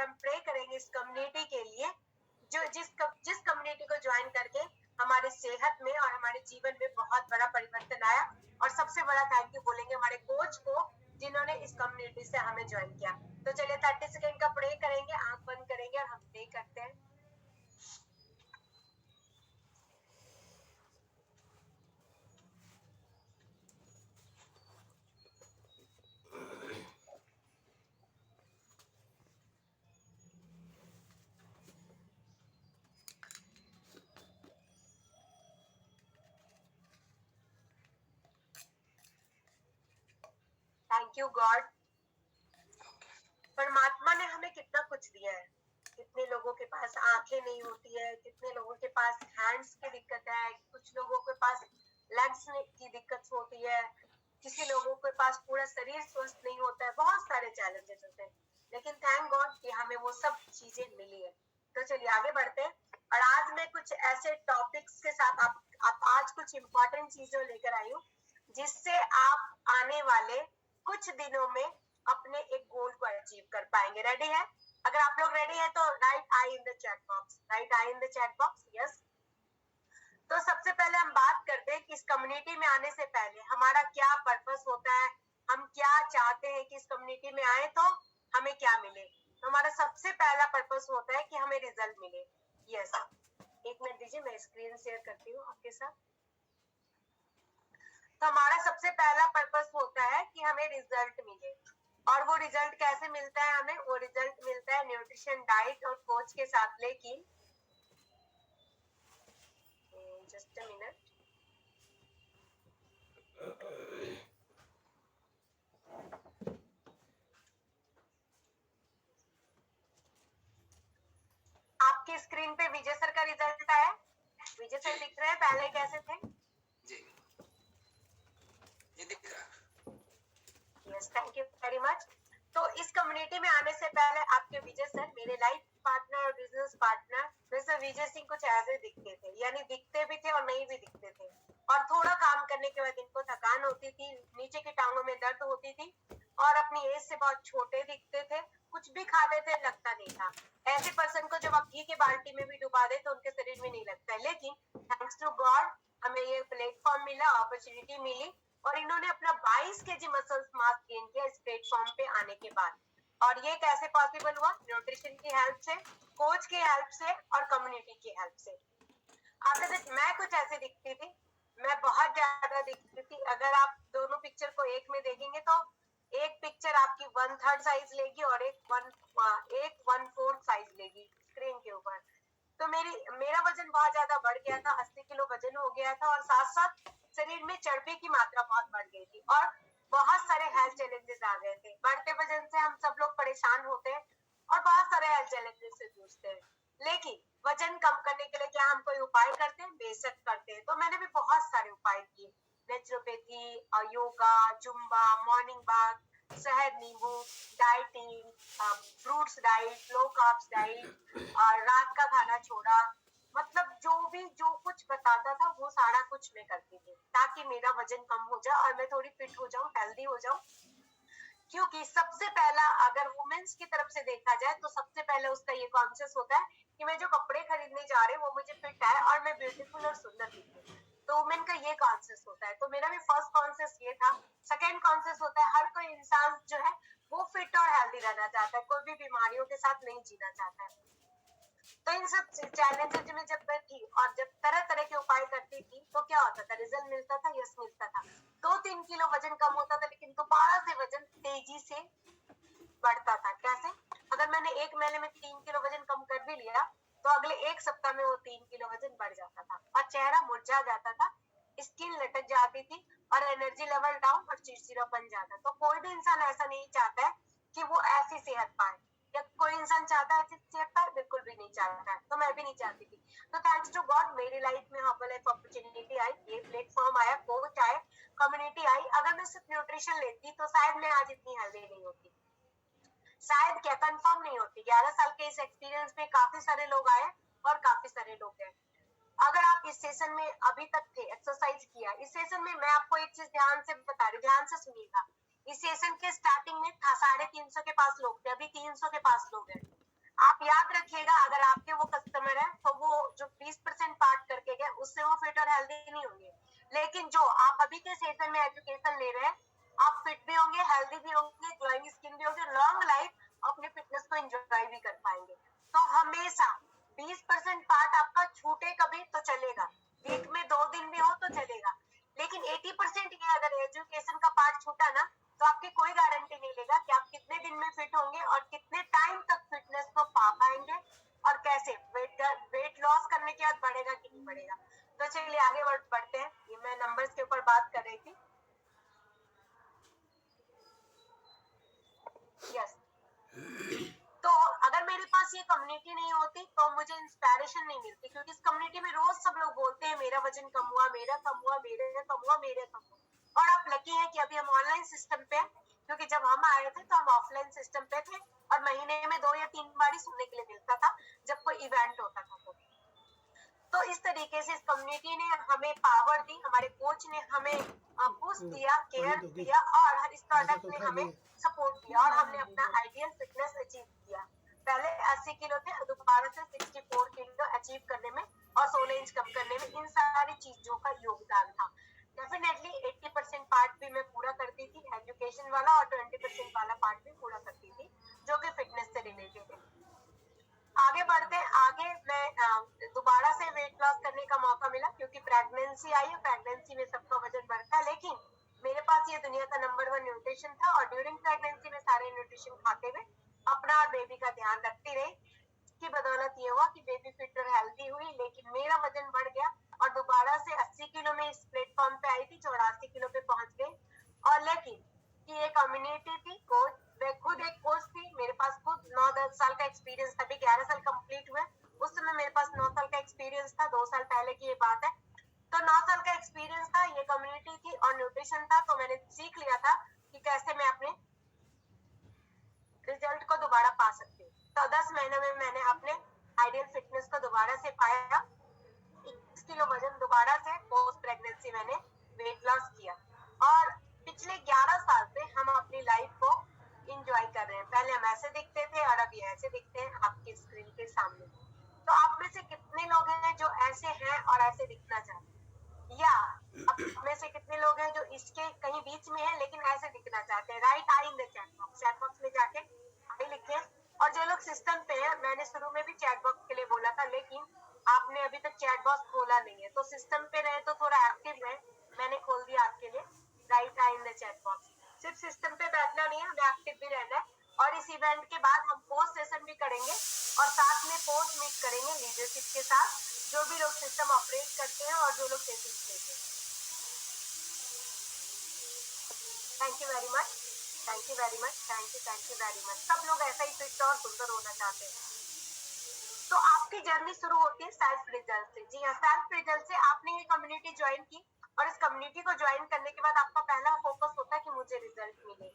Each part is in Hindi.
हम प्रे करेंगे इस कम्युनिटी के लिए, जो जिस कम्युनिटी को ज्वाइन करके हमारे सेहत में और हमारे जीवन में बहुत बड़ा परिवर्तन आया। और सबसे बड़ा थैंक यू बोलेंगे हमारे कोच को, जिन्होंने इस कम्युनिटी से हमें ज्वाइन किया। तो चलिए 30 सेकेंड का प्रे करेंगे, आंख बंद करेंगे और हम प्रे करते हैं। Thank you God. परमात्मा ने हमें कितना कुछ दिया है। कितने लोगों के पास आंखें नहीं होती है, कितने लोगों के पास हैंड्स की दिक्कत है, कुछ लोगों के पास लेग्स की दिक्कत होती है, किसी लोगों के पास पूरा शरीर स्वस्थ नहीं होता है, बहुत सारे चैलेंजेस होते हैं। लेकिन थैंक गॉड कि हमें वो सब चीजें मिली है। तो चलिए आगे बढ़ते हैं। और आज मैं कुछ ऐसे टॉपिक्स के साथ आप आज कुछ इम्पोर्टेंट चीजें लेकर आई हूँ, जिससे आप आने वाले कुछ दिनों में अपने एक गोल को अचीव कर पाएंगे। रेडी है? अगर आप लोग रेडी है तो right I in the chat box, right I in the chat box, yes. तो सबसे पहले हम बात करते हैं कि इस कम्युनिटी में आने से पहले हमारा क्या पर्पस होता है, हम क्या चाहते हैं कि इस कम्युनिटी में आए तो हमें क्या मिले। तो हमारा सबसे पहला पर्पस होता है कि हमें रिजल्ट मिले। यस, एक मिनट दीजिए, मैं स्क्रीन शेयर करती हूँ आपके साथ। तो हमारा सबसे पहला पर्पस होता है कि हमें रिजल्ट मिले। और वो रिजल्ट कैसे मिलता है हमें? वो रिजल्ट मिलता है न्यूट्रिशन, डाइट और कोच के साथ। लेकिन जस्ट अ मिनट, आपकी स्क्रीन पे विजय सर का रिजल्ट आया? विजय सर दिख रहे हैं? पहले कैसे थे? जी, ये दिख रहा। Yes, thank you very much. तो इस कम्युनिटी में आने से पहले आपके विजय सर मेरे लाइफ पार्टनर और business partner mister Vijay Singh कुछ ऐसे दिखते थे, यानी दिखते भी थे और नहीं भी दिखते थे। और थोड़ा काम करने के बाद इनको थकान होती थी, नीचे की टांगों में दर्द होती थी और अपनी एज से बहुत छोटे दिखते थे। कुछ भी खाते थे लगता नहीं था। ऐसे पर्सन को जब आप घी के बाल्टी में भी डुबा दे तो उनके शरीर में नहीं लगता है। लेकिन थैंक्स टू गॉड हमें ये प्लेटफॉर्म मिला, अपॉर्चुनिटी मिली और इन्होंने अपना 22 केजी मसल्स मास गेन किया इस प्लेटफॉर्म पे आने के बाद। और ये कैसे पॉसिबल हुआ? न्यूट्रिशन की हेल्प से, कोच की हेल्प से और कम्युनिटी की हेल्प से। आफ्टर दैट मैं कुछ ऐसे दिखती थी, मैं बहुत ज्यादा दिखती थी। अगर आप दोनों पिक्चर को एक में देखेंगे तो एक पिक्चर आपकी 1/3 साइज लेगी और एक 1/4 साइज लेगी स्क्रीन के ऊपर। तो मेरा वजन बहुत ज्यादा बढ़ गया था, 80 किलो वजन हो गया था और साथ साथ शरीर में चर्बी की मात्रा बहुत बढ़ गई थी और बहुत सारे हेल्थ चैलेंजेस आ गए थे। बढ़ते वजन से हम सब लोग परेशान होते हैं और बहुत सारे हेल्थ चैलेंजेस से जूझते हैं। लेकिन वजन कम करने के लिए क्या हम कोई उपाय करते हैं? बेशक करते हैं। तो मैंने भी बहुत सारे उपाय किए, naturopathy, yoga, Zumba, morning walk, शहद नींबू, dieting, fruits diet, low carbs diet, रात का खाना छोड़ा। मतलब जो कुछ बताता था वो सारा कुछ मैं करती थी ताकि मेरा वजन कम हो जाए और मैं थोड़ी फिट हो जाऊं, हेल्दी हो जाऊं। क्योंकि सबसे पहला अगर वुमेन्स की तरफ से देखा जाए तो सबसे पहले उसका ये कॉन्शियस होता है कि मैं जो कपड़े खरीदने जा रही हूँ वो मुझे फिट आए और मैं ब्यूटीफुल और सुंदर दिखूं। तो वुमेन का ये कॉन्शियस होता है। तो मेरा भी फर्स्ट कॉन्शियस ये था। सेकेंड कॉन्शियस होता है हर कोई इंसान जो है वो फिट और हेल्दी रहना चाहता है, कोई भी बीमारियों के साथ नहीं जीना चाहता है। तो इन सब चैलेंजेस में जब मैं थी और जब तरह तरह के उपाय करती थी तो क्या होता था? रिजल्ट मिलता था, यस मिलता था। 2-3 किलो वजन कम होता था लेकिन दोबारा से वजन तेजी से बढ़ता था। कैसे? अगर मैंने एक महीने में 3 किलो वजन कम कर भी लिया तो अगले एक सप्ताह में वो 3 किलो वजन बढ़ जाता था और चेहरा मुरझा जाता था, स्किन लटक जाती थी और एनर्जी लेवल डाउन और चिड़चिड़ापन जाता। तो कोई भी इंसान ऐसा नहीं चाहता है कि वो ऐसी सेहत पाए। या कोई इंसान चाहता है ऐसी सेहत पाए? बिल्कुल भी नहीं चाहता है। तो मैं भी नहीं चाहती थी। तो थैंक्स टू गॉड मेरी लाइफ में हर्बल लाइफ अपॉर्चुनिटी आई, ये प्लेटफॉर्म आया, कोच आए, कम्युनिटी आई। अगर मैं सिर्फ न्यूट्रिशन लेती तो शायद मैं आज इतनी हेल्दी नहीं होती, शायद क्या कंफर्म नहीं होती। 11 साल के इस एक्सपीरियंस में काफी सारे लोग आए और काफी सारे लोग गए। अगर आप इस सेशन में अभी तक थे, एक्सरसाइज किया, इस सेशन में मैं आपको एक चीज ध्यान से बता रही, ध्यान से सुनिएगा। इस सेशन के स्टार्टिंग में था 350 के पास लोग थे, अभी 300 के पास लोग हैं। आप याद रखिएगा, अगर आपके वो कस्टमर है तो वो जो 20% पार्ट करके गए उससे वो फिट और हेल्दी नहीं होंगे, लेकिन जो आप अभी के सेशन में एजुकेशन ले रहे हैं, आप फिट भी होंगे, हेल्दी भी होंगे, ग्लोइंग स्किन भी होगी, लॉन्ग लाइफ अपने फिटनेस को एंजॉय भी कर पाएंगे। तो हमेशा 20% पार्ट आपका छूटे कभी तो चलेगा, वीक में 2 दिन भी हो तो चलेगा, लेकिन 80% ये अगर एजुकेशन का पार्ट छूटा ना, तो आपकी कोई गारंटी नहीं लेगा कि आप कितने दिन में फिट होंगे और कितने टाइम तक फिटनेस को पा पाएंगे और कैसे वेट लॉस करने के बाद बढ़ेगा कि नहीं बढ़ेगा। तो चलिए आगे बढ़ते हैं। ये मैं नंबर्स के ऊपर बात कर रही थी। यस, तो अगर मेरे पास ये कम्युनिटी नहीं होती तो मुझे इंस्पिरेशन नहीं मिलती, क्योंकि इस कम्युनिटी में रोज सब लोग बोलते हैं मेरा वजन कम हुआ, मेरा कम हुआ, मेरे कम हुआ, मेरे कम हुआ। और आप लकी हैं कि अभी हम ऑनलाइन सिस्टम पे हैं, क्योंकि जब हम आए थे तो हम ऑफलाइन सिस्टम पे थे और महीने में 2 या 3 बार ही सुनने के लिए मिलता था जब कोई इवेंट होता था। तो इस तरीके से इस कम्युनिटी ने हमें पावर दी, हमारे कोच ने हमें पुश दिया, केयर दिया और हर स्टार्टअप ने हमें सपोर्ट दिया और हमने अपना आइडियल फिटनेस अचीव किया। पहले 80 किलो थे, दोबारा से 64 किलो अचीव करने में और 16 इंच कम करने में इन सारी चीजों का योगदान था। डेफिनेटली 80% पार्ट भी मैं पूरा करती थी एजुकेशन वाला और 20% वाला पार्ट भी पूरा करती थी जो कि फिटनेस से रिलेटेड है। आगे बढ़ते हैं। आगे मैं दोबारा से वेट लॉस करने का मौका मिला क्योंकि प्रेगनेंसी आई है, प्रेगनेंसी में सबका वजन बढ़ता है, लेकिन मेरे पास ये दुनिया का नंबर 1 न्यूट्रिशन था और ड्यूरिंग प्रेगनेंसी में सारे न्यूट्रिशन खाते हुए अपना और बेबी का ध्यान रखती रही। की बदौलत ये हुआ कि बेबी फिट और हेल्दी हुई, लेकिन मेरा वजन बढ़ गया और दोबारा से 80 किलो में इस प्लेटफॉर्म पे आई थी, 84 किलो पे पहुंच गई। और लेकिन कि ये कम्युनिटी थी, कोच, मैं खुद एक कोच थी, मेरे पास खुद 9-10 साल का एक्सपीरियंस था, अभी 11 साल कंप्लीट हुए, उस समय मेरे पास 9 साल का एक्सपीरियंस था, 2 साल पहले की ये बात है। तो 9 साल का एक्सपीरियंस था, ये कम्युनिटी थी और न्यूट्रिशन था, तो मैंने सीख लिया था कि कैसे मैं अपने रिजल्ट को दोबारा पा सकती हूँ। तो 10 महीने में मैंने अपने आइडियल फिटनेस को दोबारा से पाया, 21 किलो वजन दोबारा से पोस्ट प्रेगनेंसी मैंने वेट लॉस किया और पिछले 11 साल से हम अपनी लाइफ को इंजॉय कर रहे हैं। पहले हम ऐसे दिखते थे और अभी ऐसे दिखते हैं आपकी स्क्रीन के सामने। तो आप में से कितने लोग हैं जो ऐसे हैं और ऐसे दिखना चाहते हैं, या आप में से कितने लोग हैं जो इसके कहीं बीच में है लेकिन ऐसे दिखना चाहते हैं? Right I in the chat box में जाके आई लिखे। और जो लोग सिस्टम पे है, मैंने शुरू में भी चैट बॉक्स के लिए बोला था, लेकिन आपने अभी तक चैट बॉक्स खोला नहीं है, तो सिस्टम पे रहे तो थोड़ा एक्टिव रहे, मैंने खोल दिया आपके लिए right I in the chat box. सिर्फ सिस्टम पे बैठना नहीं है, हमें एक्टिव भी रहना है। और इस इवेंट के बाद हम पोस्ट सेशन भी करेंगे और साथ में पोस्ट मीट करेंगे लीडरशिप के साथ, जो भी लोग सिस्टम ऑपरेट करते हैं और जो लोग सेशंस लेते हैं। Thank you very much, thank you very much, thank you very much. सब लोग ऐसा ही फिट और सुंदर होना चाहते हैं। तो आपकी जर्नी शुरू होती है सेल्फ रिजल्ट से। जी हाँ, सेल्फ रिजल्ट से आपने ये कम्युनिटी ज्वाइन की और इस कम्युनिटी को ज्वाइन करने के बाद आपका पहला फोकस होता है कि मुझे रिजल्ट मिले।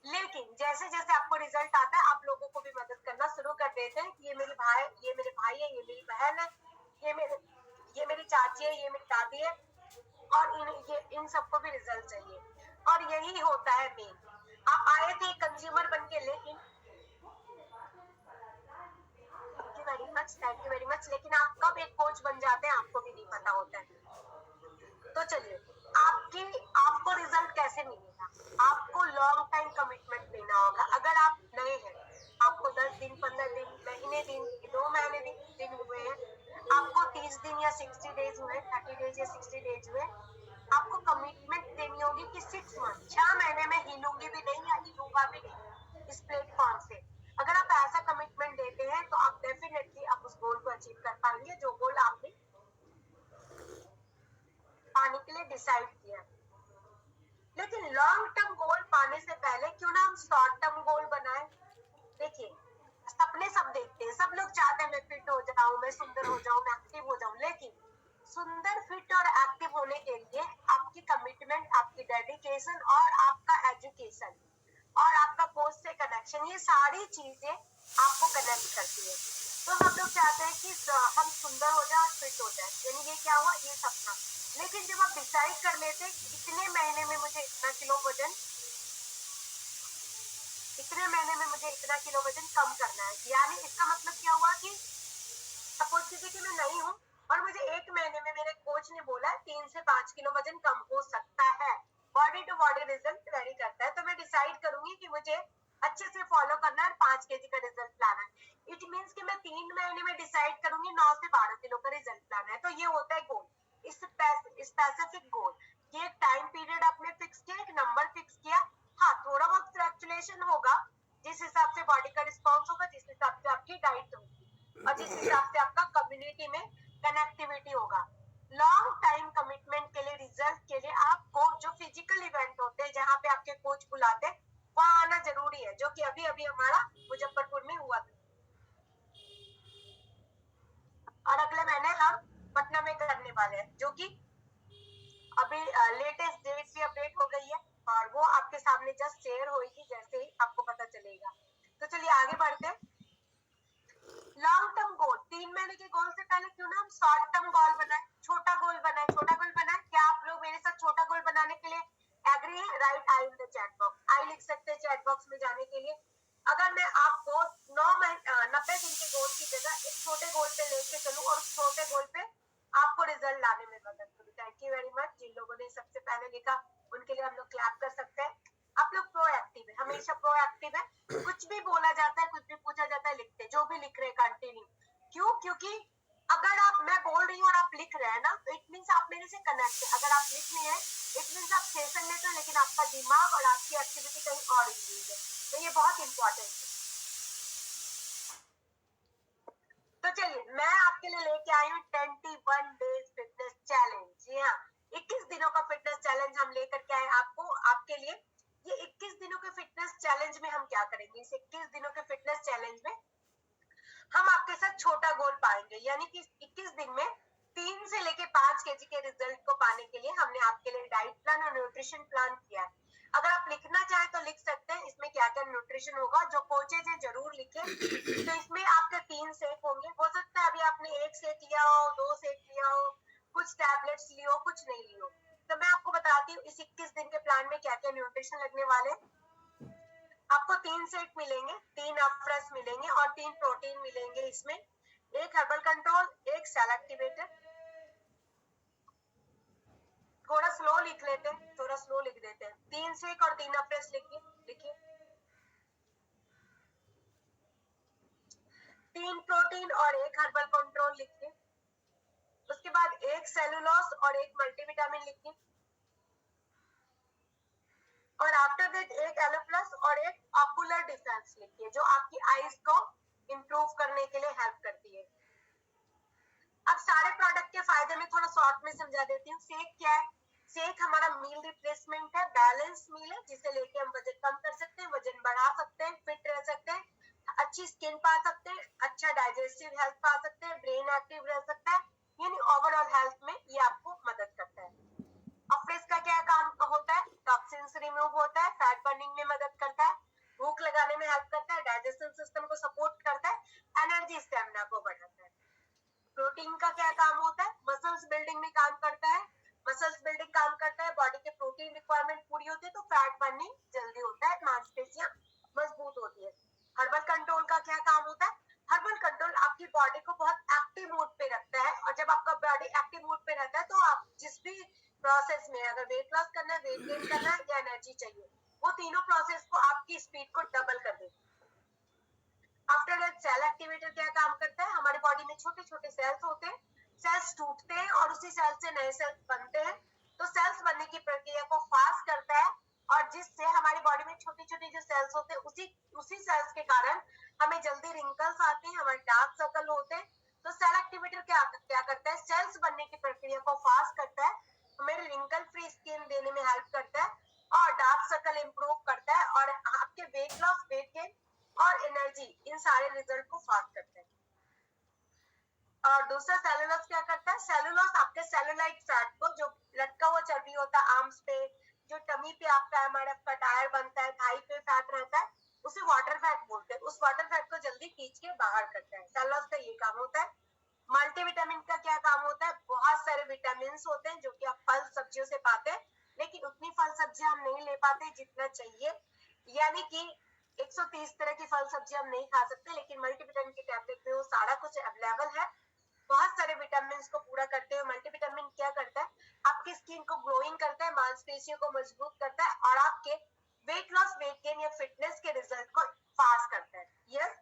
लेकिन जैसे जैसे आपको रिजल्ट आता है, आप लोगों को भी मदद करना शुरू कर देते हैं कि ये मेरे भाई है, ये मेरी बहन है, ये मेरी चाची है, ये मेरी दादी है और इन सबको भी रिजल्ट चाहिए। और यही होता है मेन। आप आए थे कंज्यूमर बन के, लेकिन थैंक यू वेरी मच, लेकिन आप कब एक कोच बन जाते हैं आपको भी नहीं पता होता है। तो चलिए, आपको रिजल्ट कैसे मिलेगा? आपको लॉन्ग टाइम कमिटमेंट लेना होगा। अगर आप नए हैं, आपको 10 दिन, 15 दिन, महीने दिन, 2 महीने दिन हुए हैं, आपको 30 दिन या 60 डेज हुए, 30 डेज या 60 डेज हुए, आपको कमिटमेंट देनी होगी कि 6 मंथ, 6 महीने में हिलूंगी भी नहीं या हिलूंगा भी नहीं इस प्लेटफॉर्म से। अगर आप ऐसा कमिटमेंट देते हैं तो आप डेफिनेटली आप उस गोल को अचीव कर पाएंगे जो गोल आपने पाने के लिए डिसाइड किया। लेकिन लॉन्ग टर्म गोल पाने से पहले क्यों ना हम शॉर्ट टर्म गोल बनाए। देखिए, सपने सब देखते हैं, सब लोग चाहते हैं मैं फिट हो जाऊं, मैं सुंदर हो जाऊं, मैं एक्टिव हो जाऊं, लेकिन सुंदर, फिट और एक्टिव होने के लिए आपकी कमिटमेंट, आपकी डेडिकेशन और आपका एजुकेशन और आपका पोस्ट से कनेक्शन, ये सारी चीजें आपको कनेक्ट करती है। तो हम लोग चाहते हैं कि हम सुंदर हो जाए और फिट हो जाए, यानी ये क्या हुआ, ये सपना। लेकिन जब आप डिसाइड कर लेते हैं कि इतने महीने में मुझे इतना किलो वजन इतने महीने में मुझे इतना किलो वजन कम करना है। यानी इसका मतलब क्या हुआ कि सपोज कीजिए कि मैं नहीं हूँ और मुझे एक महीने में मेरे कोच ने बोला 3 से 5 किलो वजन कम हो सकता है। Body to body result vary करता है, तो मैं डिसाइड करूंगी कि मुझे अच्छे से फॉलो करना है और 5 केजी का रिजल्ट लाना है। इट मीन्स कि मैं 3 महीने में डिसाइड करूंगी 9 से 12 किलो का रिजल्ट लाना है। तो ये होता है गोल, स्पेसिफिक गोल। ये एक टाइम पीरियड आपने फिक्स किया, एक नंबर फिक्स किया। हाँ, थोड़ा बहुत फ्लक्चुएशन होगा, जिस हिसाब से बॉडी का रिस्पॉन्स होगा, जिस हिसाब से आपकी डाइट होगी और जिस हिसाब से आपका कम्युनिटी में कनेक्टिविटी होगा। लॉन्ग टाइम कमिटमेंट के लिए, रिजल्ट के लिए आपको जो फिजिकल इवेंट होते हैं जहाँ पे आपके कोच बुलाते हैं वहां आना जरूरी है, जो कि अभी अभी हमारा मुजफ्फरपुर में हुआ था और अगले महीने हम पटना में करने वाले हैं, जो कि अभी लेटेस्ट डेट भी अपडेट हो गई है और वो आपके सामने जस्ट शेयर होगी जैसे ही आपको पता चलेगा। तो चलिए आगे बढ़ते हैं। लॉन्ग टर्म गोल, 3 महीने के गोल से पहले क्यों ना हम शॉर्ट टर्म गोल बनाए, छोटा गोल बनाए। छोटा गोल बनाए, क्या आप लोग मेरे साथ छोटा गोल बनाने के लिए एग्री है? Write I in the chat box, I लिख सकते हैं चैट बॉक्स में जाने के लिए। अगर मैं आपको 90 दिन के गोल की जगह एक छोटे गोल पे लेके चलूं और छोटे गोल पे आपको रिजल्ट लाने में मदद करूं। Thank you very much. जिन लोगों ने सबसे पहले लिखा उनके लिए हम लोग क्लैप कर सकते हैं। आप लोग प्रोएक्टिव है, हमेशा प्रोएक्टिव है। कुछ भी बोला जाता है, कुछ भी पूछा जाता है, लिखते जो भी लिख रहे हैं कंटिन्यू। क्यों? क्योंकि अगर आप, मैं बोल रही हूँ और आप लिख रहे हैं ना, तो इट मीन्स आप मेरे से कनेक्ट है। अगर आप लिख रहे हैं इट मीन्स आप सेशन लेते हो, लेकिन आपका दिमाग और आपकी एक्टिविटी कहीं और इंगेज है। तो ये बहुत इंपॉर्टेंट है। तो चलिए मैं आपके लिए लेके आई हूँ 21 डेज फिटनेस चैलेंज। जी हाँ, 21 दिनों का फिटनेस चैलेंज हम लेकर के आए आपको, आपके लिए। ये 21 दिनों के फिटनेस चैलेंज में हम क्या करेंगे? इस 21 दिनों के फिटनेस चैलेंज में हम आपके साथ छोटा गोल पाएंगे, यानी कि 21 दिन में 3 से लेके 5 केजी के रिजल्ट को पाने के लिए हमने आपके लिए डाइट प्लान और न्यूट्रिशन प्लान किया है। अगर आप लिखना चाहें तो लिख सकते हैं इसमें क्या क्या न्यूट्रिशन होगा। जो कोचेज है जरूर लिखे। तो इसमें आपके 3 सेक होंगे। हो सकता है अभी आपने 1 सेक लिया हो, 2 सेक लिया हो, कुछ टैबलेट्स लियो, कुछ नहीं लियो। तो मैं आपको बताती हूँ इस 21 दिन के प्लान में क्या क्या न्यूट्रिशन लगने वाले। आपको 3 सेट मिलेंगे, 3 अफ्रेस मिलेंगे और 3 प्रोटीन मिलेंगे। इसमें एक हर्बल कंट्रोल, एक सेल एक्टिवेटर। थोड़ा स्लो लिख लेते हैं, थोड़ा स्लो लिख देते हैं। 3 सेक और 3 अफ्रेस लिखिए, लिखिए। 3 प्रोटीन और एक हर्बल कंट्रोल लिखिए। उसके बाद एक सेलुलोज और एक मल्टीविटामिन लिखिए। और आफ्टर दैट एक एलो प्लस और एक ऑकुलर डिफेंस लिखिए, जो आपकी आईज को इंप्रूव करने के लिए हेल्प करती है। अब सारे प्रोडक्ट के फायदे में थोड़ा शॉर्ट में समझा देती हूँ। शेक क्या है? शेक हमारा मील रिप्लेसमेंट है, बैलेंस मील है, जिसे लेके हम वजन कम कर सकते हैं, वजन बढ़ा सकते हैं, फिट रह सकते हैं, अच्छी स्किन पा सकते हैं, अच्छा डाइजेस्टिव हेल्थ पा सकते हैं, ब्रेन एक्टिव रह सकता है। यानी ओवरऑल हेल्थ में ये आपको मदद करता है। अफ्रेस का क्या काम होता है? टॉक्सिन्स रिमूव होता है, फैट बर्निंग में मदद करता है, भूख लगाने में हेल्प करता है, डाइजेशन सिस्टम को सपोर्ट करता है, एनर्जी स्टेमिना को बढ़ाता है। प्रोटीन का क्या काम होता है? मसल्स बिल्डिंग में काम करता है। मसल्स बिल्डिंग काम करता है, बॉडी के प्रोटीन रिक्वायरमेंट पूरी होती है तो फैट बर्निंग जल्दी होता है, मांसपेशियां मजबूत होती है। हर्बल कंट्रोल का क्या काम होता है? हर्बल कंट्रोल आपकी बॉडी को बहुत एक्टिव मोड पे रखता है, और जब आपका बॉडी एक्टिव मोड पे रहता है तो आप जिस भी प्रोसेस में, अगर वेट लॉस करना है, वेट गेन करना है या एनर्जी चाहिए, वो तीनों प्रोसेस को आपकी स्पीड को डबल कर देती है। आफ्टर दैट सेल एक्टिवेटर क्या काम करता है? हमारी बॉडी में छोटे छोटे सेल्स होते हैं, सेल्स टूटते हैं और उसी सेल से नए सेल्स बनते हैं। तो सेल्स बनने की प्रक्रिया को फास्ट करता है, और जिससे हमारी बॉडी में छोटी छोटी जो सेल्स होते हैं उसी सेल्स के कारण हमें जल्दी रिंकल्स आते हैं, हमारे डार्क सर्कल होते हैं। तो सेल एक्टिवेटर क्या करता है? सेल्स बनने की प्रक्रिया को फास्ट करता है, हमें रिंकल फ्री स्किन देने में हेल्प करता है और डार्क सर्कल इंप्रूव करता है, और आपके वेट लॉस, वेट गेन और एनर्जी, इन सारे रिजल्ट को फास्ट करते हैं। और दूसरा सेलुलोज क्या करता है? सेलुलोज आपके सेलुलाइट फैट को, जो लटका हुआ चर्बी होता है आर्म्स पे, जो टमी पे आपका एमआरएफ का टायर बनता है, थाई पे फैट रहता है, उसे वाटर फैट बोलते हैं। उस वाटर फैट को जल्दी खींच के बाहर करता है। सेलुलोज का ये काम होता है। मल्टीविटामिन का क्या काम होता है? बहुत सारे विटामिन होते हैं जो कि आप फल सब्जियों से पाते हैं, लेकिन उतनी फल सब्जियां हम नहीं ले पाते जितना चाहिए। यानी कि 130 तरह की फल सब्जी हम नहीं खा सकते, लेकिन मल्टीविटामिन की टैबलेट में वो सारा कुछ अवेलेबल है। बहुत सारे विटामिन को पूरा करते हैं। मल्टीविटामिन क्या करता है, आपकी स्किन को ग्लोइंग करता है, मांसपेशियों को मजबूत करता है और आपके वेट लॉस, वेट गेन या फिटनेस के रिजल्ट को फास्ट करता है। यस,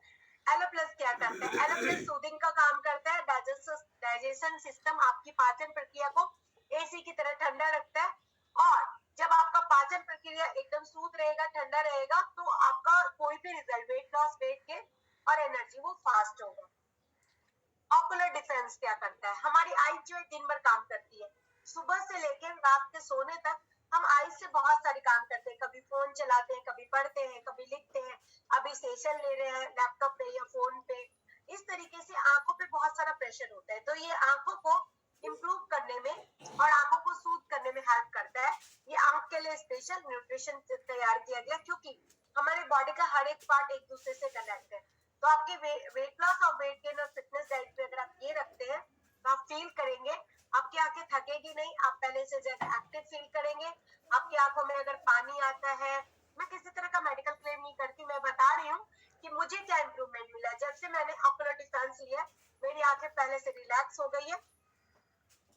एलो प्लस क्या करता है, एलो प्लस सूदिंग का काम करता है। डाइजेशन सिस्टम, आपकी पाचन प्रक्रिया को एसी की तरह ठंडा रखता है, और जब आपका पाचन प्रक्रिया एकदम सूद रहेगा, ठंडा रहेगा, तो आपका कोई भी result, weight loss, weight gain और एनर्जी, वो फास्ट होगा। ऑकुलर डिफेंस क्या करता है, हमारी आई जो है दिन भर काम करती है, सुबह से लेकर रात के सोने तक हम आई से बहुत सारे काम करते हैं। कभी फोन चलाते हैं, कभी पढ़ते हैं, कभी लिखते हैं, अभी सेशन ले रहे हैं लैपटॉप पे या फोन पे। इस तरीके से आंखों पे बहुत सारा प्रेशर होता है, तो ये आंखों को इम्प्रूव करने में और आंखों को सूद करने में हेल्प करता है। ये आंख के लिए स्पेशल न्यूट्रिशन तैयार किया गया, क्योंकि हमारे बॉडी का हर एक पार्ट एक दूसरे से कनेक्ट है। तो आपके वेट लॉस और वेट गेन और फिटनेस डाइट पे अगर आप ये रखते हैं तो आप फील करेंगे, आपकी आंखें थकेगी नहीं, आप पहले से ज्यादा एक्टिव फील करेंगे। आपकी आंखों में अगर पानी आता है, मैं किसी तरह का मेडिकल क्लेम नहीं करती, मैं बता रही हूँ कि मुझे क्या इम्प्रूवमेंट मिला जब से मैंने ऑकुलर डिफेंस लिया। मेरी आंखें पहले से रिलैक्स हो गई है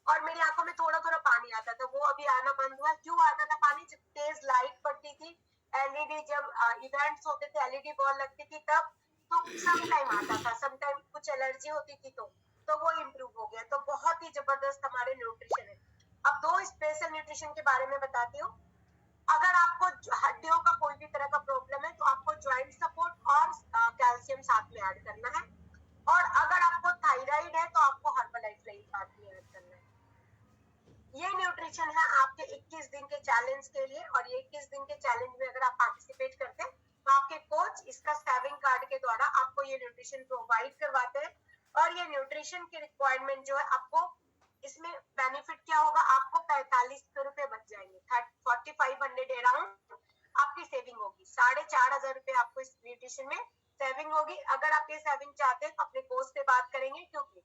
और मेरी आंखों में थोड़ा थोड़ा पानी आता था, वो अभी आना बंद हुआ। क्यों आता था पानी, जब तेज लाइट पड़ती थी, एलईडी जब इवेंट्स होते थे, एलईडी बॉल लगती थी तब, तो सम टाइम आता था, सम टाइम कुछ एलर्जी होती थी, तो वो इम्प्रूव हो गया। तो बहुत ही जबरदस्त हमारे न्यूट्रिशन है। अब दो स्पेशल न्यूट्रिशन के बारे में बताती हूँ। अगर आपको हड्डियों का कोई भी तरह का प्रॉब्लम है तो आपको ज्वाइंट सपोर्ट और कैल्शियम साथ में ऐड करना है, और अगर आपको थायराइड है तो आपको हर्बलाइफ साथ में ऐड करना है। ये न्यूट्रिशन है आपके 21 दिन के चैलेंज के लिए, और ये 21 दिन के चैलेंज में अगर आप पार्टिसिपेट करते हैं तो आपके कोच इसका सेविंग कार्ड के द्वारा आपको ये न्यूट्रिशन प्रोवाइड करवाते हैं। और ये न्यूट्रिशन की रिक्वायरमेंट जो है, आपको इसमें बेनिफिट क्या होगा, आपको 4500 रुपए बच जाएंगे, 4500 अराउंड आपकी सेविंग होगी। 4500 रुपए आपको इस न्यूट्रिशन में सेविंग होगी। अगर आप ये सेविंग चाहते हैं तो अपने कोच से बात करेंगे, क्योंकि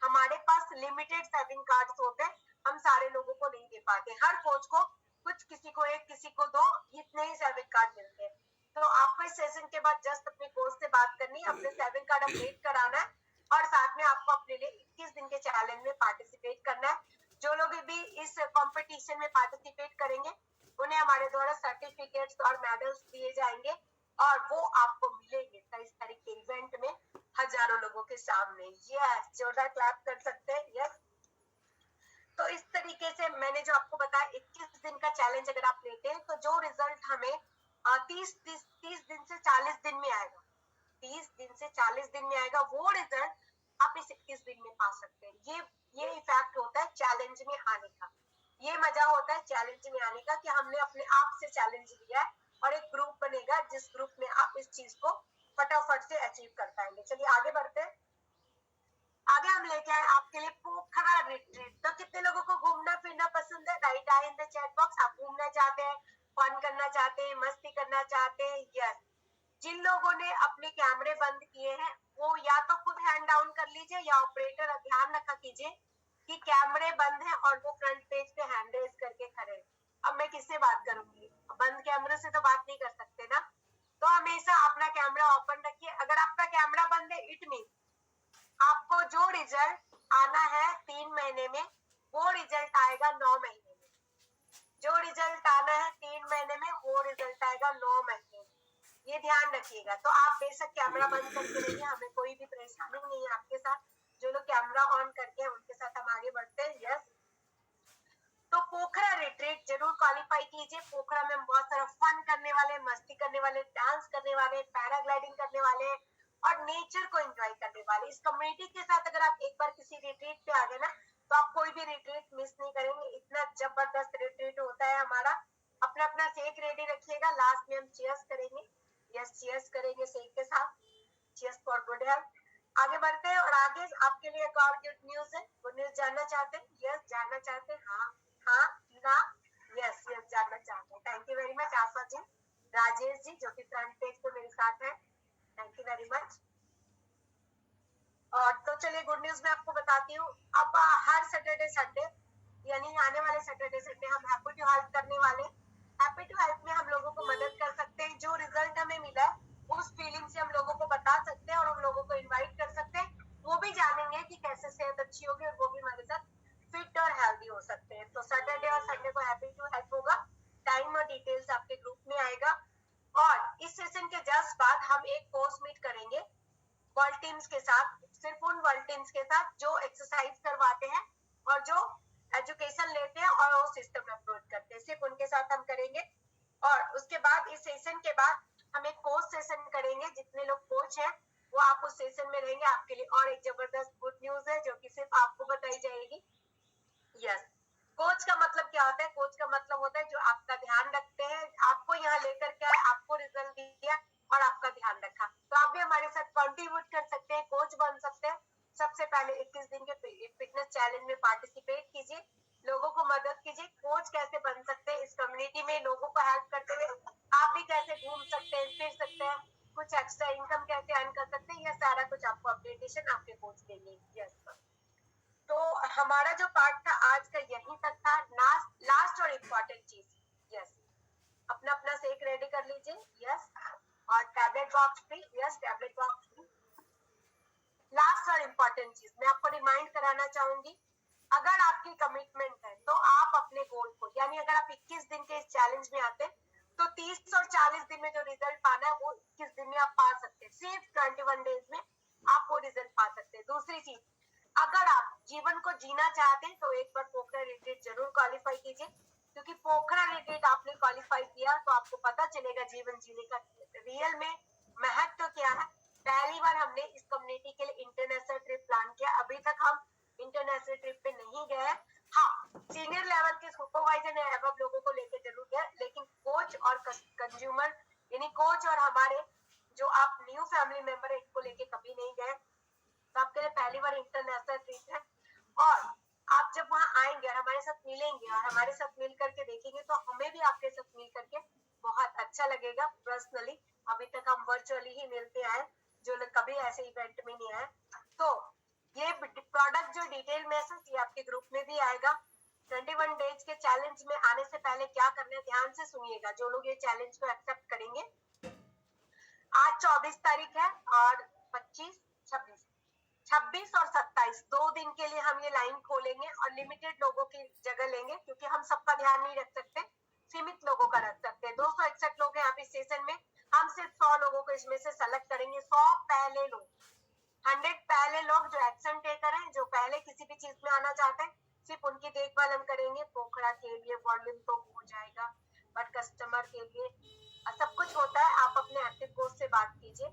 हमारे पास लिमिटेड सेविंग कार्ड्स होते हैं, हम सारे लोगों को नहीं दे पाते। हर कोच को कुछ, किसी को एक, किसी को दो, इतने ही सेविंग कार्ड मिलते हैं। तो आपको इस सेशन के बाद जस्ट अपने कोच से बात करनी है, अपने सेविंग कार्ड अपडेट कराना है, और साथ में आपको अपने लिए 21 दिन के चैलेंज में पार्टिसिपेट करना है। जो लोग भी इस कंपटीशन में पार्टिसिपेट करेंगे उन्हें हमारे द्वारा सर्टिफिकेट्स और मेडल्स दिए जाएंगे, और वो आपको मिलेंगे 23 तारीख के इवेंट में हजारों लोगों के सामने। यस, जोरदार क्लैप कर सकते हैं। यस, तो इस तरीके से मैंने जो आपको बताया 21 दिन का चैलेंज अगर आप लेते हैं तो जो रिजल्ट हमें 30 दिन से 40 दिन में आएगा, 30 दिन से 40 दिन में आएगा, वो रिजल्ट आप इस 21 दिन में पा सकते हैं। ये इफेक्ट होता है चैलेंज में आने का, ये मजा होता है चैलेंज में आने का, कि हमने अपने आप से चैलेंज लिया है और एक ग्रुप बनेगा जिस ग्रुप में आप इस चीज को फटाफट से अचीव कर पाएंगे। चलिए आगे बढ़ते हैं। आगे हम लेके आए आपके लिए पोखरा रिट्रीट। तो कितने लोगों को घूमना फिरना पसंद है, write I in the chat box. आप घूमना चाहते हैं, फन करना चाहते हैं, मस्ती करना चाहते हैं। यस, जिन लोगों ने अपने कैमरे बंद किए हैं वो या तो खुद हैंड डाउन कर लीजिए, या ऑपरेटर ध्यान रखा कीजिए कि कैमरे बंद है और वो फ्रंट पेज पे हैंड रेज करके खड़े हैं। अब मैं किससे बात करूंगी, बंद कैमरे से तो बात नहीं कर सकते ना, तो हमेशा अपना कैमरा ओपन रखिए। अगर आपका कैमरा बंद है, इट मीन आपको जो रिजल्ट आना है 3 महीने में, वो रिजल्ट आएगा 9 महीने में। जो रिजल्ट आना है 3 महीने में, वो रिजल्ट आएगा 9 महीने में। ये ध्यान रखिएगा। तो आप बेशक कैमरा बंद करके रहिए, हमें कोई भी परेशानी नहीं है आपके साथ। जो लोग कैमरा ऑन करके हैं उनके साथ हम आगे बढ़ते हैं। यस, तो पोखरा रिट्रीट जरूर क्वालिफाई कीजिए। पोखरा में बहुत सारा फन करने वाले, मस्ती करने वाले, डांस करने वाले, पैराग्लाइडिंग करने वाले और नेचर को एंजॉय करने वाले। इस कम्युनिटी के साथ अगर आप एक बार किसी रिट्रीट पे आ गए ना, तो आप कोई भी रिट्रीट मिस नहीं करेंगे। इतना जबरदस्त रिट्रीट होता है हमारा। अपना अपना शेक रेडी रखिएगा, लास्ट में हम चीयर्स करेंगे। यस, चीयर्स करेंगे शेक के साथ। Cheers for good health. आगे बढ़ते हैं, और आगे आपके लिए एक और गुड न्यूज है। गुड न्यूज जानना चाहते हैं? यस, जानना चाहते हैं? हाँ, हाँ, ना, यस, यस, जानना चाहते हैं। Thank you very much Asha ji, Rajesh ji, जो कि फ्रंट पेज पे मेरे साथ है। Thank you very much. और तो चलिए गुड न्यूज मैं आपको बताती हूँ। अब हर सैटरडे संडे, यानी आने वाले सैटरडे संडे हम हैप्पी टू हेल्प करने वाले। हैप्पी टू हेल्प में हम लोगों को मदद कर सकते हैं। जो रिजल्ट हमें मिला है उस फीलिंग से हम लोगों को बता सकते हैं और उन लोगों को इनवाइट कर सकते हैं, वो भी जानेंगे कि कैसे सेहत अच्छी होगी और वो भी हमारे साथ फिट और हेल्दी हो सकते हैं। तो सैटरडे और संडे को हैप्पी टू हेल्प होगा, टाइम और डिटेल्स आपके ग्रुप में आएगा। और इस सेशन के जस्ट बाद हम एक कोर्स मीट करेंगे वर्ल्ड टीम्स के साथ, सिर्फ उन वर्ल्ड टीम्स के साथ जो एक्सरसाइज करवाते हैं और जो एजुकेशन लेते हैं और वो सिस्टम में अपलोड करते हैं, सिर्फ उनके साथ हम करेंगे। और उसके बाद इस सेशन के बाद हम एक कोच सेशन करेंगे, जितने लोग कोच हैं वो आप उस सेशन में रहेंगे। आपके लिए और एक जबरदस्त गुड न्यूज है जो कि सिर्फ आपको बताई जाएगी। यस, कोच का मतलब क्या होता है? कोच का मतलब होता है जो आपका ध्यान रखते हैं, आपको यहाँ लेकर के आए, आपको रिजल्ट दिया और आपका ध्यान रखा। तो आप भी हमारे साथ कंट्रीब्यूट कर सकते हैं, कोच बन सकते हैं। सबसे पहले 21 दिन के फिटनेस चैलेंज में पार्टिसिपेट कीजिए, लोगों को मदद कीजिए। कोच कैसे बन सकते हैं इस कम्युनिटी में, लोगों को हेल्प करते हुए आप भी कैसे घूम सकते हैं, फिर सकते हैं, कुछ एक्स्ट्रा इनकम कैसे अर्न कर सकते हैं, यह सारा कुछ आपको अपडेटेशन आपके कोच देंगे। यस, तो हमारा जो पार्ट था आज का यहीं तक था। लास्ट और इम्पोर्टेंट चीज, यस, अपना अपना शेक रेडी कर लीजिए। यस, और टैबलेट बॉक्स भी, यस, टैबलेट बॉक्स भी। लास्ट और इम्पोर्टेंट चीज मैं आपको रिमाइंड कराना चाहूंगी, अगर आपकी कमिटमेंट है तो आप अपने गोल को, यानी अगर आप 21 दिन के इस चैलेंज में आते हैं तो 30 और 40 दिन में जो रिजल्ट पाना है वो 21 दिन में आप पा सकते हैं। सिर्फ 21 डेज में आप वो रिजल्ट पा सकते हैं। दूसरी चीज, अगर आप जीवन को जीना चाहते हैं तो एक बार पोखरा रिट्रीट जरूर क्वालिफाई कीजिए, क्योंकि पोखरा रिट्रीट आपने क्वालिफाई किया तो आपको पता चलेगा जीवन जीने का रियल में महत्व क्या है। पहली बार हमने इस कम्युनिटी के लिए इंटरनेशनल ट्रिप प्लान किया, अभी तक हम इंटरनेशनल ट्रिप पे नहीं गए। हाँ, सीनियर लेवल के सुपरवाइजर ने अब लोगों को लेके जरूर गए, लेकिन कोच और कंज्यूमर यानी कोच और हमारे जो आप न्यू फैमिली मेंबर है इनको लेके कभी नहीं गए। तो आपके लिए पहली बार इंटरनेशनल ट्रिप है। और आप जब वहां आएंगे और हमारे साथ मिलेंगे और हमारे साथ मिल करके देखेंगे तो हमें भी आपके साथ मिल करके बहुत अच्छा लगेगा। पर्सनली अभी तक हम वर्चुअली ही मिलते आए, जो लोग कभी ऐसे इवेंट में नहीं आए। तो ये प्रोडक्ट जो डिटेल मैसेज ये आपके ग्रुप में भी आएगा। 21 डेज के चैलेंज में आने से पहले क्या करना है ध्यान से सुनिएगा, जो लोग ये चैलेंज को एक्सेप्ट करेंगे। आज 24 तारीख है और 25, 26 और 27 2 दिन के लिए हम ये लाइन खोलेंगे और लिमिटेड लोगों की जगह लेंगे, क्योंकि हम सबका ध्यान नहीं रख सकते, सीमित लोगों का रख सकते हैं। 261 लोग हैं यहाँ पे सेशन में, हम सिर्फ 100 लोगों को इसमें से सेलेक्ट करेंगे। 100 पहले लोग, 100 पहले लोग जो एक्शन टेकर हैं, जो पहले किसी भी चीज में आना चाहते हैं, सिर्फ उनकी देखभाल हम करेंगे। पोखरा के लिए वॉल्यूम तो हो जाएगा, बट कस्टमर के लिए सब कुछ होता है। आप अपने एक्टिव कोच से बात कीजिए,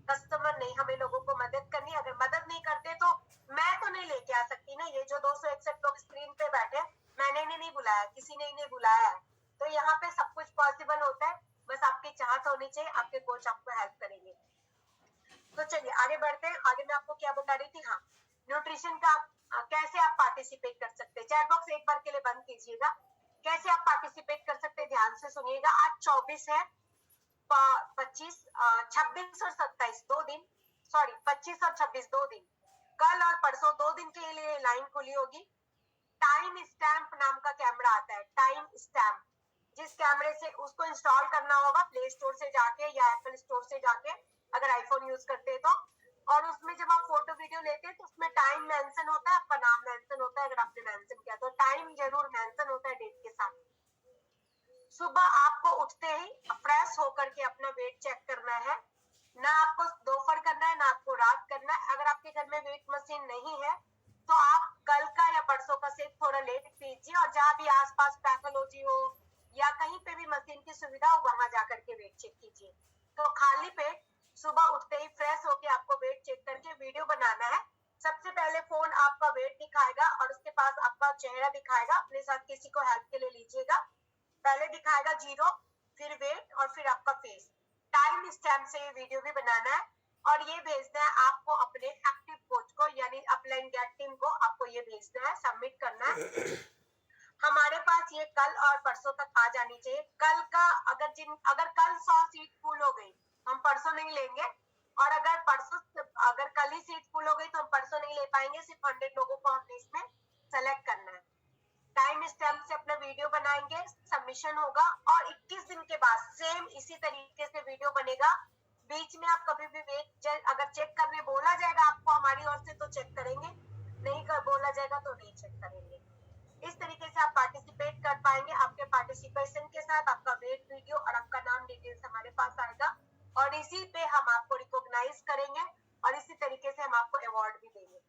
कस्टमर नहीं, हमें लोगों को मदद करनी। अगर मदद नहीं करते तो मैं तो नहीं लेके आ सकती ना। ये जो 261 लोग स्क्रीन पे बैठे, मैंने इन्हें नहीं बुलाया, किसी ने इन्हें बुलाया है। तो यहाँ पे सब कुछ पॉसिबल होता है, बस आपकी चाहत होनी चाहिए, आपके कोच आपको हेल्प करेंगे। तो चलिए आगे बढ़ते हैं। आगे मैं आपको क्या बता रही थी, हाँ, न्यूट्रिशन का कैसे आप पार्टिसिपेट कर सकते हैं। चैट बॉक्स एक बार के लिए बंद कीजिएगा। कैसे आप पार्टिसिपेट कर सकते हैं ध्यान से सुनिएगा। आज 24 है, 25, 26 और 27 2 दिन, सॉरी 25 और 26 2 दिन, कल और परसों 2 दिन के लिए लाइन खुली होगी। टाइम स्टैम्प नाम का कैमरा आता है, टाइम स्टैम्प, जिस कैमरे से उसको इंस्टॉल करना होगा प्ले स्टोर से जाके या एप्पल स्टोर से जाके, अगर आईफोन यूज करते हैं तो। और उसमें जब आप फोटो वीडियो लेते हैं तो उसमें टाइम मेंशन होता है, आपका नाम मेंशन होता है। अगर आपने मेंशन किया तो टाइम जरूर मेंशन होता है डेट के साथ। सुबह आपको उठते ही फ्रेश होकर के अपना वेट चेक करना है, ना आपको दोपहर करना है ना आपको रात करना है। अगर आपके घर में वेट मशीन नहीं है तो आप कल का या परसों का सेट थोड़ा लेट कीजिए, और जहाँ भी आसपास पैथोलॉजी हो या कहीं पे भी मशीन की सुविधा हो वहां जाकर के वेट चेक कीजिए। तो खाली पेट सुबह उठते ही फ्रेश होके आपको वेट चेक करके वीडियो बनाना है। सबसे पहले फोन आपका वेट दिखाएगा और उसके पास आपका चेहरा दिखाएगा, अपने साथ किसी को हेल्प के लिए लीजिएगा। पहले दिखाएगा 0, फिर वेट और फिर आपका फेस। टाइम स्टैम्प से ये वीडियो भी बनाना है और ये भेजना है आपको अपने एक्टिव कोच को, यानी अपलाइन गैट टीम को। आपको ये भेजना है, सबमिट करना है। हमारे पास ये कल और परसों तक आ जानी चाहिए। कल का अगर कल 100 सीट फुल हो गई हम परसों नहीं लेंगे, और अगर कल ही सीट फुल हो गई तो हम परसों नहीं ले पाएंगे। सिर्फ 100 लोगों को हमने इसमें सेलेक्ट करना है। टाइम स्टैम्प से अपना वीडियो बनाएंगे, सबमिशन होगा और 21 दिन के बाद सेम इसी तरीके से वीडियो बनेगा। बीच में आप कभी भी वेट, अगर चेक करने बोला जाएगा आपको हमारी ओर से तो चेक करेंगे, नहीं कर बोला जाएगा तो नहीं चेक करेंगे। इस तरीके से आप पार्टिसिपेट कर पाएंगे। आपके पार्टिसिपेशन के साथ आपका वेट वीडियो और आपका नाम डिटेल्स हमारे पास आएगा और इसी पे हम आपको रिकॉग्नाइज करेंगे और इसी तरीके से हम आपको अवार्ड भी देंगे।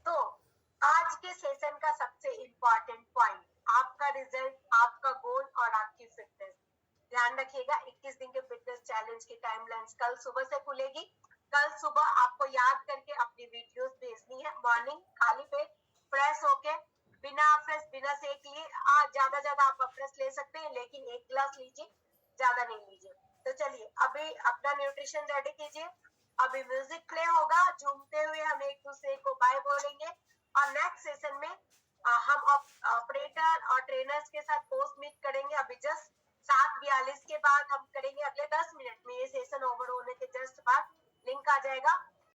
तो आज के सेशन का सबसे इम्पोर्टेंट पॉइंट, आपका रिजल्ट, आपका गोल और आपकी फिटनेस। ध्यान रखिएगा 21 दिन के फिटनेस चैलेंज की टाइमलाइन कल सुबह से खुलेगी। कल सुबह आपको याद करके अपनी वीडियोस भेजनी है। मॉर्निंग खाली पेट फ्रेश होके, बिना सेक लिए, ज्यादा आप फ्रेश ले सकते हैं लेकिन 1 गिलास लीजिए, ज्यादा नहीं लीजिए। तो चलिए अभी अपना न्यूट्रिशन रेडी कीजिए। अभी म्यूजिक प्ले होगा, झूमते हुए हम एक दूसरे को बाय बोलेंगे और नेक्स्ट सेशन में हम ऑपरेटर और ट्रेनर्स के साथ पोस्ट मीट करेंगे। अभी जस्ट 7:42 के बाद हम करेंगे। अगले 10 मिनट में ये सेशन ओवर होने के जस्ट बाद लिंक आ जाएगा।